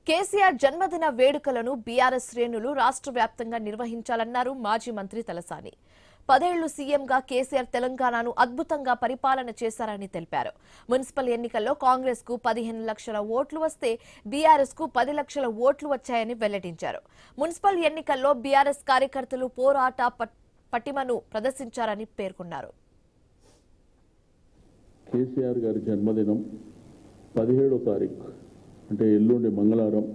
కేసీఆర్ జన్మదిన వేడుకలను బీఆర్ఎస్ శ్రేణులు రాష్ట్ర వ్యాప్తంగా నిర్వహించాలన్నారు మాజీ మంత్రి తలసాని. 10 ఏళ్లు సీఎంగా కేసీఆర్ తెలంగాణను అద్భుతంగా పరిపాలన చేశారని తెలిపారు. మున్సిపల్ ఎన్నికల్లో కాంగ్రెస్ కు 15 లక్షల ఓట్లు వస్తే బీఆర్ఎస్ కు 10 లక్షల ఓట్లు వచ్చాయని వెల్లడించారు. మున్సిపల్ ఎన్నికల్లో బీఆర్ఎస్ కార్యకర్తలు పోరాట పటిమను ప్రదర్శించారని పేర్కొన్నారు. కేసీఆర్ గారి జన్మదినం 17వ తారీఖు అంటే ఎల్లుండి మంగళవారం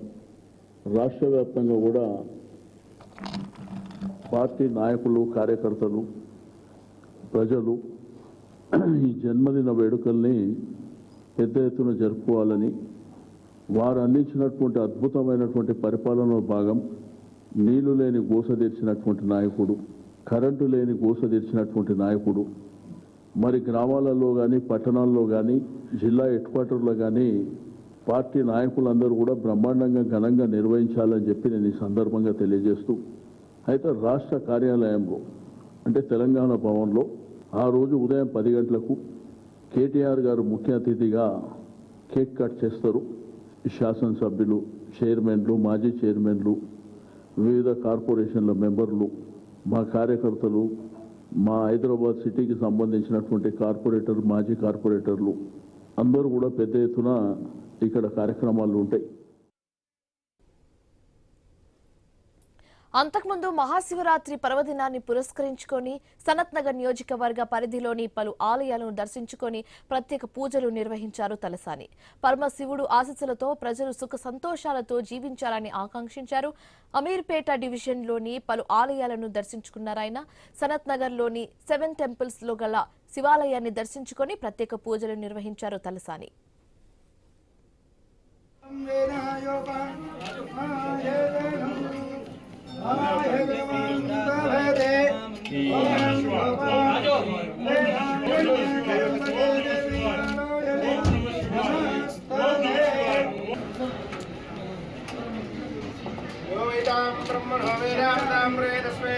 రాష్ట్ర వ్యాప్తంగా కూడా పార్టీ నాయకులు, కార్యకర్తలు, ప్రజలు ఈ జన్మదిన వేడుకల్ని పెద్ద ఎత్తున జరుపుకోవాలని, వారు అందించినటువంటి అద్భుతమైనటువంటి పరిపాలనలో భాగం నీళ్లు లేని గోస తీర్చినటువంటి నాయకుడు, కరెంటు లేని గోస తీర్చినటువంటి నాయకుడు, మరి గ్రామాలలో కానీ పట్టణాల్లో కానీ జిల్లా హెడ్క్వార్టర్లో కానీ పార్టీ నాయకులందరూ కూడా బ్రహ్మాండంగా ఘనంగా నిర్వహించాలని చెప్పి నేను ఈ సందర్భంగా తెలియజేస్తూ, అయితే రాష్ట్ర కార్యాలయంలో అంటే తెలంగాణ భవన్లో ఆ రోజు ఉదయం 10 గంటలకు కేటీఆర్ గారు ముఖ్య అతిథిగా కేక్ కట్ చేస్తారు. శాసనసభ్యులు, చైర్మన్లు, మాజీ చైర్మన్లు, వివిధ కార్పొరేషన్ల మెంబర్లు, మా కార్యకర్తలు, మా హైదరాబాద్ సిటీకి సంబంధించినటువంటి కార్పొరేటర్, మాజీ కార్పొరేటర్లు అందరూ కూడా పెద్ద ఎత్తున ఇక్కడ కార్యక్రమాలు ఉంటాయి. అంతకుముందు మహాశివరాత్రి పర్వదినాన్ని పురస్కరించుకొని సనత్ నగర్ నియోజకవర్గ పరిధిలోని పలు ఆలయాలను దర్శించుకొని ప్రత్యేక పూజలు నిర్వహించారు తలసాని. పరమశివుడు ఆశీస్సులతో ప్రజలు సుఖ సంతోషాలతో జీవించాలని ఆకాంక్షించారు. అమీర్పేట డివిజన్లోని పలు ఆలయాలను దర్శించుకున్నారాయన. సనత్ నగర్లోని 7 టెంపుల్స్ లో గల శివాలయాన్ని దర్శించుకొని ప్రత్యేక పూజలు నిర్వహించారు తలసాని. ब्रह्मणो वेदान्तां प्रेतस्मै